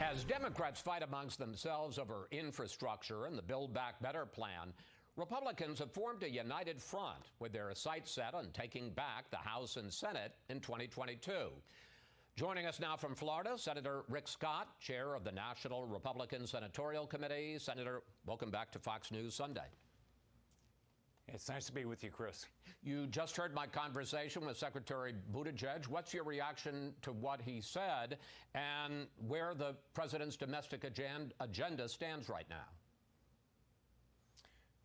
As Democrats fight amongst themselves over infrastructure and the Build Back Better plan, Republicans have formed a united front with their sights set on taking back the House and Senate in 2022. Joining us now from Florida, Senator Rick Scott, chair of the National Republican Senatorial Committee. Senator, welcome back to Fox News Sunday. It's nice to be with you, Chris. You just heard my conversation with Secretary Buttigieg. What's your reaction to what he said and where the president's domestic agenda stands right now?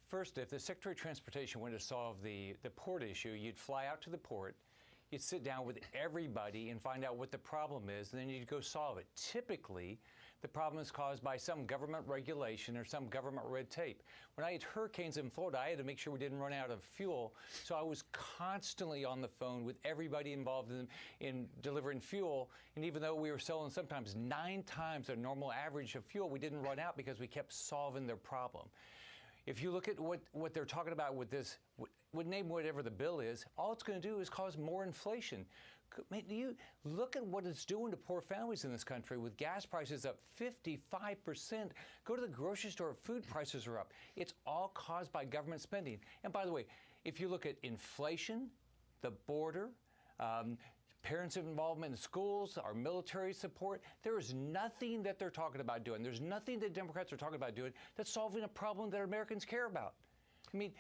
First, if the Secretary of Transportation wanted to solve the port issue, you'd fly out to the port, you'd sit down with everybody and find out what the problem is, and then you'd go solve it. Typically, the problem is caused by some government regulation or some government red tape. When I had hurricanes in Florida, I had to make sure we didn't run out of fuel, so I was constantly on the phone with everybody involved in delivering fuel, and even though we were selling sometimes 9 times the normal average of fuel, we didn't run out because we kept solving their problem. If you look at what they're talking about with this, would name whatever the bill is, all it's going to do is cause more inflation. You look at what it's doing to poor families in this country with gas prices up 55%. Go to the grocery store, food prices are up. It's all caused by government spending. And by the way, if you look at inflation, the border, parents' involvement in schools, our military support, there is nothing that they're talking about doing. There's nothing that Democrats are talking about doing that's solving a problem that Americans care about. I mean,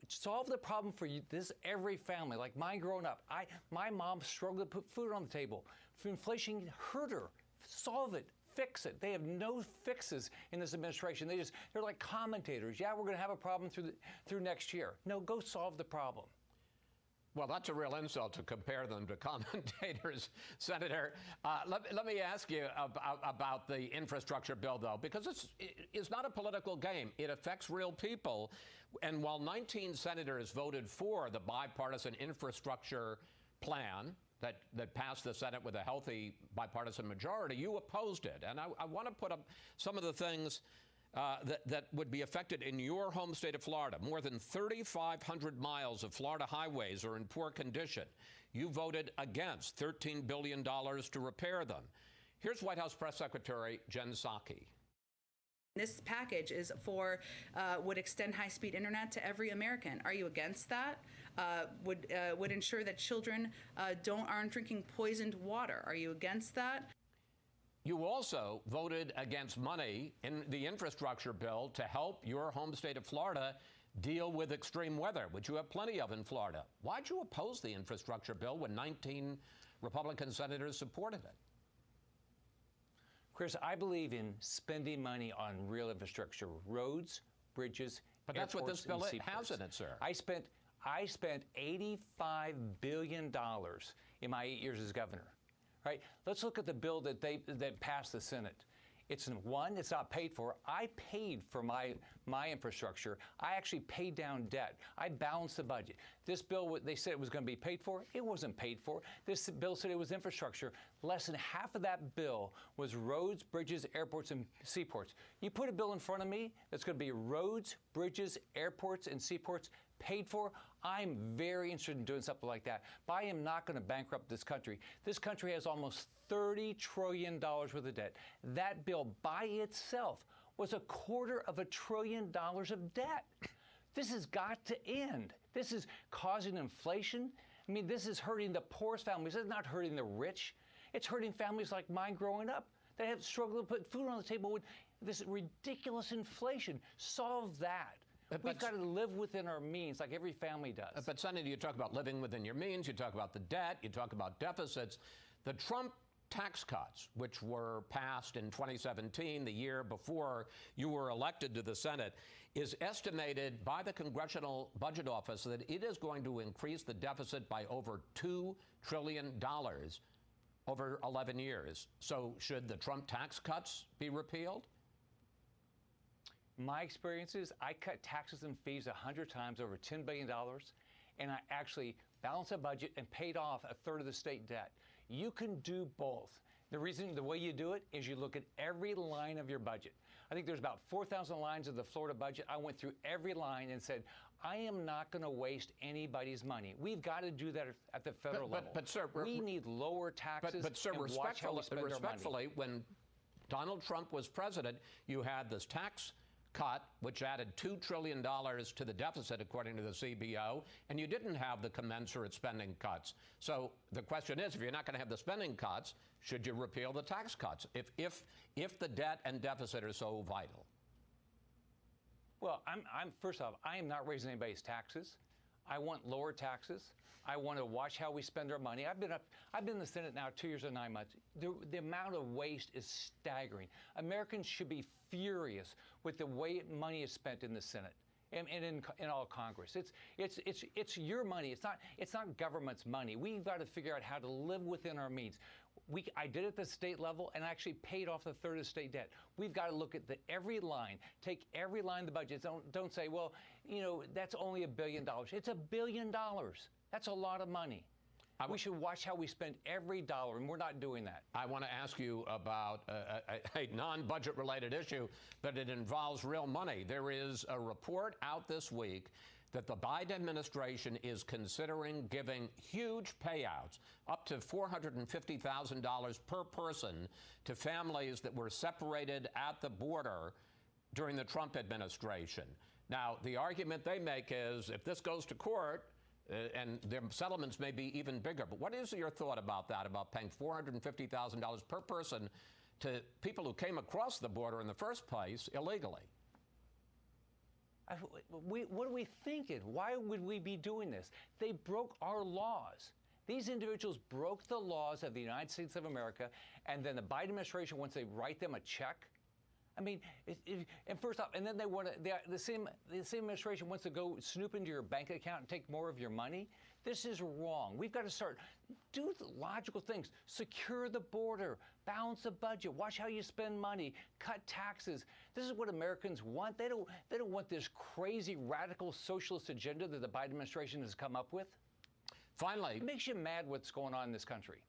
solve the problem for you, every family. Like mine growing up, my mom struggled to put food on the table. Inflation hurt her. Solve it. Fix it. They have no fixes in this administration. They're like commentators. Yeah, we're going to have a problem through next year. No, go solve the problem. Well, that's a real insult to compare them to commentators, Senator. Let me ask you about the infrastructure bill, though, because it's not a political game. It affects real people. And while 19 senators voted for the bipartisan infrastructure plan that passed the Senate with a healthy bipartisan majority, you opposed it. And I want to put up some of the things that would be affected in your home state of Florida. More than 3,500 miles of Florida highways are in poor condition. You voted against $13 billion to repair them. Here's White House Press Secretary Jen Psaki. This package would extend high-speed internet to every American. Are you against that? Would ensure that children aren't drinking poisoned water. Are you against that? You also voted against money in the infrastructure bill to help your home state of Florida deal with extreme weather, which you have plenty of in Florida. Why'd you oppose the infrastructure bill when 19 Republican senators supported it? Chris, I believe in spending money on real infrastructure, roads, bridges, but that's what this bill has in it, sir. I spent $85 billion in my 8 years as governor. Right? Let's look at the bill that passed the Senate. It's not paid for. I paid for my infrastructure. I actually paid down debt. I balanced the budget. This bill, they said it was going to be paid for. It wasn't paid for. This bill said it was infrastructure. Less than half of that bill was roads, bridges, airports, and seaports. You put a bill in front of me that's going to be roads, bridges, airports, and seaports paid for, I'm very interested in doing something like that. But I am not going to bankrupt this country. This country has almost $30 trillion worth of debt. That bill by itself was $250 billion of debt. This has got to end. This is causing inflation. I mean, this is hurting the poorest families. This is not hurting the rich. It's hurting families like mine growing up that have struggled to put food on the table with this ridiculous inflation. Solve that. We've got to live within our means like every family does. But, Senator, you talk about living within your means. You talk about the debt. You talk about deficits. The Trump tax cuts, which were passed in 2017, the year before you were elected to the Senate, is estimated by the Congressional Budget Office that it is going to increase the deficit by over $2 trillion over 11 years. So should the Trump tax cuts be repealed? My experience is I cut taxes and fees 100 times, over $10 billion, and I actually balanced a budget and paid off a third of the state debt. You can do both. The way you do it is you look at every line of your budget. I think there's about 4,000 lines of the Florida budget. I went through every line and said, I am not going to waste anybody's money. We've got to do that at the federal level. But sir, we need lower taxes. But sir, and watch how we spend our money. respectfully, when Donald Trump was president, you had this tax cut, which added $2 trillion to the deficit, according to the CBO, and you didn't have the commensurate spending cuts. So the question is, if you're not going to have the spending cuts, should you repeal the tax cuts if the debt and deficit are so vital? Well, first off, I am not raising anybody's taxes. I want lower taxes. I want to watch how we spend our money. I've been in the Senate now 2 years and 9 months. The amount of waste is staggering. Americans should be furious with the way money is spent in the Senate and in all Congress. It's your money. It's not government's money. We've got to figure out how to live within our means. I did it at the state level and actually paid off a third of state debt. We've got to look at every line, take every line of the budget. Don't say, well, that's only $1 billion. It's $1 billion. That's a lot of money. We should watch how we spend every dollar, and we're not doing that. I want to ask you about a non-budget related issue, but it involves real money. There is a report out this week that the Biden administration is considering giving huge payouts, up to $450,000 per person, to families that were separated at the border during the Trump administration. Now, the argument they make is if this goes to court, and their settlements may be even bigger. But what is your thought about that, about paying $450,000 per person to people who came across the border in the first place illegally? What are we thinking? Why would we be doing this? They broke our laws. These individuals broke the laws of the United States of America, and then the Biden administration, once they write them a check, I mean, and first off, and then they want to, the same administration wants to go snoop into your bank account and take more of your money. This is wrong. We've got to do the logical things. Secure the border, balance the budget, watch how you spend money, cut taxes. This is what Americans want. They don't want this crazy radical socialist agenda that the Biden administration has come up with. Finally, it makes you mad what's going on in this country.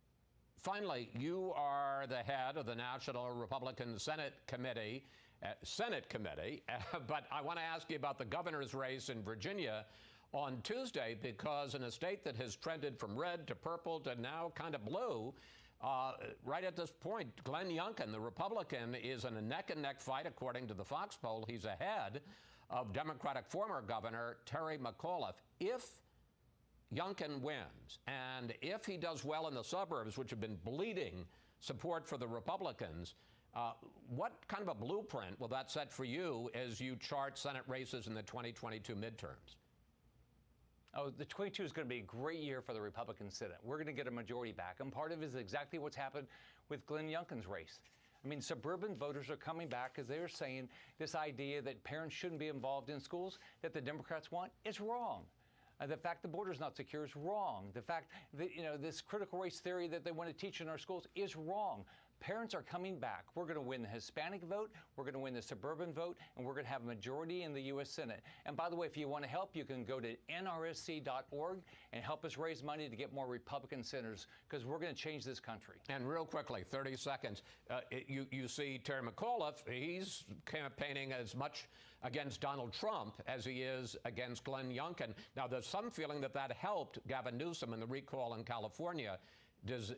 Finally, you are the head of the National Republican Senate Committee, but I want to ask you about the governor's race in Virginia on Tuesday, because in a state that has trended from red to purple to now kind of blue, right at this point, Glenn Youngkin, the Republican, is in a neck-and-neck fight, according to the Fox poll. He's ahead of Democratic former Governor Terry McAuliffe. If Youngkin wins, and if he does well in the suburbs, which have been bleeding support for the Republicans, what kind of a blueprint will that set for you as you chart Senate races in the 2022 midterms? Oh, the 22 is going to be a great year for the Republican Senate. We're going to get a majority back, and part of it is exactly what's happened with Glenn Youngkin's race. I mean, suburban voters are coming back because they're saying this idea that parents shouldn't be involved in schools that the Democrats want is wrong. The fact the border is not secure is wrong. The fact that, this critical race theory that they want to teach in our schools is wrong. Parents are coming back. We're going to win the Hispanic vote, we're going to win the suburban vote, and we're going to have a majority in the U.S. Senate. And by the way, if you want to help, you can go to nrsc.org and help us raise money to get more Republican senators, because we're going to change this country. And real quickly, 30 seconds, you see Terry McAuliffe, he's campaigning as much against Donald Trump as he is against Glenn Youngkin. Now, there's some feeling that helped Gavin Newsom in the recall in California. Does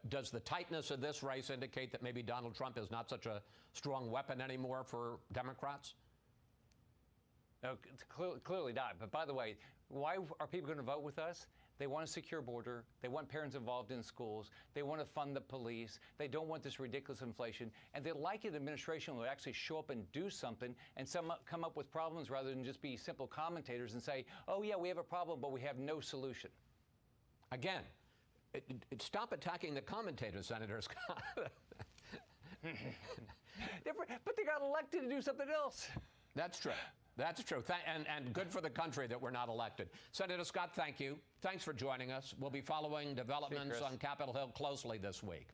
the tightness of this race indicate that maybe Donald Trump is not such a strong weapon anymore for Democrats? No, clearly not. But by the way, why are people going to vote with us? They want a secure border. They want parents involved in schools. They want to fund the police. They don't want this ridiculous inflation. And they like an administration will actually show up and do something and come up with problems rather than just be simple commentators and say, oh, yeah, we have a problem, but we have no solution. Again, stop attacking the commentators, Senator Scott. But they got elected to do something else. That's true. That's true. And good for the country that we're not elected. Senator Scott, thank you. Thanks for joining us. We'll be following developments on Capitol Hill closely this week.